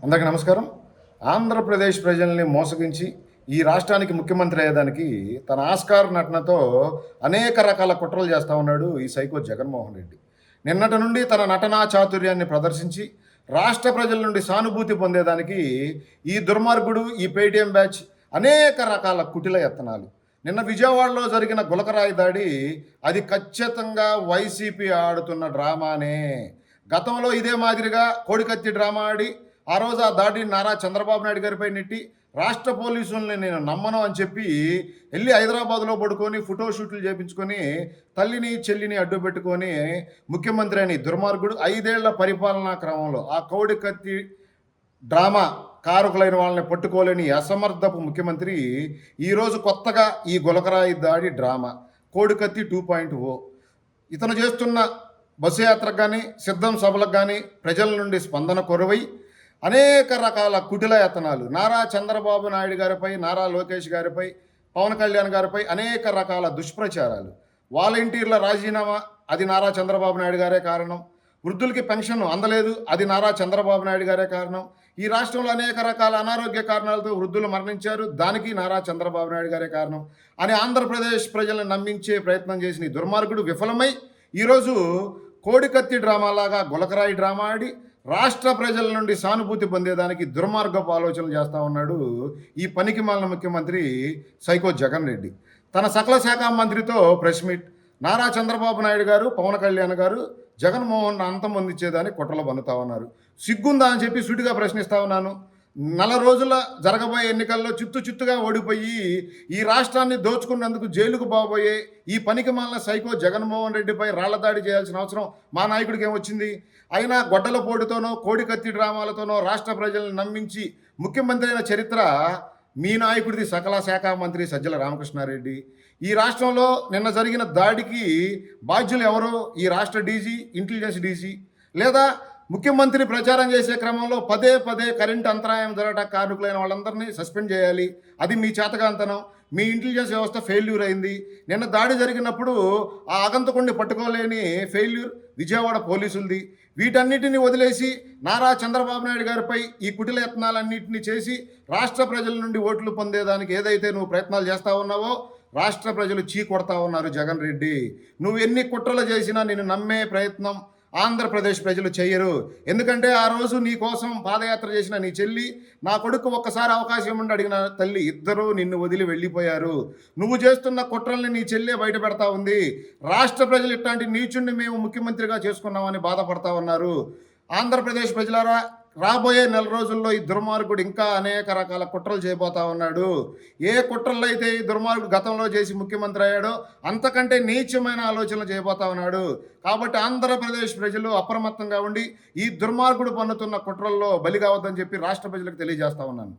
అందరికీ నమస్కారం. ఆంధ్రప్రదేశ్ ప్రజల్ని మోసగించి ఈ రాష్ట్రానికి ముఖ్యమంత్రి అయ్యేదానికి తన ఆస్కార్ నటనతో అనేక రకాల కుట్రలు చేస్తా ఉన్నాడు ఈ సైకో జగన్మోహన్ రెడ్డి. నిన్నటి నుండి తన నటనా చాతుర్యాన్ని ప్రదర్శించి రాష్ట్ర ప్రజల నుండి సానుభూతి పొందేదానికి ఈ దుర్మార్గుడు, ఈ పేటీఎం బ్యాచ్ అనేక రకాల కుటిల యత్నాలు. నిన్న విజయవాడలో జరిగిన గులకరాయి దాడి అది ఖచ్చితంగా వైసీపీ ఆడుతున్న డ్రామానే. గతంలో ఇదే మాదిరిగా కోడికత్తి డ్రామా ఆడి ఆ రోజు ఆ దాడిని నారా చంద్రబాబు నాయుడు గారిపై నెట్టి రాష్ట్ర పోలీసుల్ని నేను నమ్మను అని చెప్పి వెళ్ళి హైదరాబాద్లో పడుకొని ఫోటోషూట్లు చేయించుకొని తల్లిని చెల్లిని అడ్డు పెట్టుకొని ముఖ్యమంత్రి అని దుర్మార్గుడు 5 ఏళ్ల పరిపాలనా క్రమంలో ఆ కోడికత్తి డ్రామా కారకులైన వాళ్ళని పట్టుకోలేని అసమర్థపు ముఖ్యమంత్రి ఈరోజు కొత్తగా ఈ గులకరాయి దాడి డ్రామా కోడికత్తి 2.0 ఇతను చేస్తున్న బస్సు యాత్రకు కానీ సిద్ధం సభలకు కానీ ప్రజల నుండి స్పందన కొరవై అనేక రకాల కుటిల యత్నాలు నారా చంద్రబాబు నాయుడు గారిపై, నారా లోకేష్ గారిపై, పవన్ కళ్యాణ్ గారిపై అనేక రకాల దుష్ప్రచారాలు. వాలంటీర్ల రాజీనామా అది నారా చంద్రబాబు నాయుడు గారే కారణం. వృద్ధులకి పెన్షన్ అందలేదు అది నారా చంద్రబాబు నాయుడు గారే కారణం. ఈ రాష్ట్రంలో అనేక రకాల అనారోగ్య కారణాలతో వృద్ధులు మరణించారు, దానికి నారా చంద్రబాబు నాయుడు గారే కారణం అని ఆంధ్రప్రదేశ్ ప్రజలను నమ్మించే ప్రయత్నం చేసిన ఈ దుర్మార్గుడు విఫలమై ఈరోజు కోడికత్తి డ్రామాలాగా గులకరాయి డ్రామా ఆడి రాష్ట్ర ప్రజల నుండి సానుభూతి పొందేదానికి దుర్మార్గపు ఆలోచనలు చేస్తూ ఉన్నాడు ఈ పనికిమాలిన ముఖ్యమంత్రి సైకో జగన్ రెడ్డి. తన సకల శాఖ మంత్రితో ప్రెస్ మీట్ నారా చంద్రబాబు నాయుడు గారు, పవన్ కళ్యాణ్ గారు జగన్మోహన్ అంతమొందించేదానికి కుట్రలు పన్నుతా ఉన్నారు. సిగ్గుందా అని చెప్పి సూటిగా ప్రశ్నిస్తా ఉన్నాను. 4 రోజుల జరగబోయే ఎన్నికల్లో చిత్తుగా ఓడిపోయి ఈ రాష్ట్రాన్ని దోచుకున్నందుకు జైలుకు బాబోయే ఈ పనికిమాలిన సైకో జగన్మోహన్ రెడ్డిపై రాళ్లదాడి చేయాల్సిన అవసరం మా నాయకుడికి ఏమొచ్చింది? అయినా గొడ్డల పోటుతోనో కోడికత్తి డ్రామాలతోనో రాష్ట్ర ప్రజలను నమ్మించి ముఖ్యమంత్రి అయిన చరిత్ర మీ నాయకుడిది. సకల శాఖ మంత్రి సజ్జల రామకృష్ణారెడ్డి. ఈ రాష్ట్రంలో నిన్న జరిగిన దాడికి బాధ్యులు ఎవరో? ఈ రాష్ట్ర డీజీ, ఇంటెలిజెన్స్ డీజీ, లేదా ముఖ్యమంత్రి ప్రచారం చేసే క్రమంలో పదే కరెంటు అంతరాయం జరగడానికి కారకులైన వాళ్ళందరినీ సస్పెండ్ చేయాలి. అది మీ చేతకాంతనం. మీ ఇంటెలిజెన్స్ వ్యవస్థ ఫెయిల్యూర్ అయింది. నిన్న దాడి జరిగినప్పుడు ఆ ఆగంతకుడిని పట్టుకోలేని ఫెయిల్యూర్ విజయవాడ పోలీసులది. వీటన్నిటిని వదిలేసి నారా చంద్రబాబు నాయుడు గారిపై ఈ కుటిల యత్నాలన్నింటినీ చేసి రాష్ట్ర ప్రజల నుండి ఓట్లు పొందేదానికి ఏదైతే నువ్వు ప్రయత్నాలు చేస్తూ ఉన్నావో రాష్ట్ర ప్రజలు చీకొడతా ఉన్నారు. జగన్ రెడ్డి, నువ్వు ఎన్ని కుట్రలు చేసినా నిన్ను నమ్మే ప్రయత్నం ఆంధ్రప్రదేశ్ ప్రజలు చెయ్యరు. ఎందుకంటే ఆ రోజు నీ కోసం పాదయాత్ర చేసిన నీ చెల్లి, నా కొడుకు ఒక్కసారి అవకాశం ఉండి అడిగిన తల్లి ఇద్దరూ నిన్ను వదిలి వెళ్ళిపోయారు. నువ్వు చేస్తున్న కుట్రల్ని నీ చెల్లె బయట పెడతా ఉంది. రాష్ట్ర ప్రజలు ఇట్లాంటి నీచుణ్ణి మేము ముఖ్యమంత్రిగా చేసుకున్నామని బాధపడతా ఉన్నారు. ఆంధ్రప్రదేశ్ ప్రజలారా, రాబోయే 4 రోజుల్లో ఈ దుర్మార్గుడు ఇంకా అనేక రకాల కుట్రలు చేయబోతా ఉన్నాడు. ఏ కుట్రలు అయితే ఈ దుర్మార్గుడు గతంలో చేసి ముఖ్యమంత్రి అయ్యాడో అంతకంటే నీచమైన ఆలోచనలు చేయబోతా ఉన్నాడు. కాబట్టి ఆంధ్రప్రదేశ్ ప్రజలు అప్రమత్తంగా ఉండి ఈ దుర్మార్గుడు పన్నుతున్న కుట్రల్లో బలి కావద్దని చెప్పి రాష్ట్ర ప్రజలకు తెలియజేస్తా ఉన్నాను.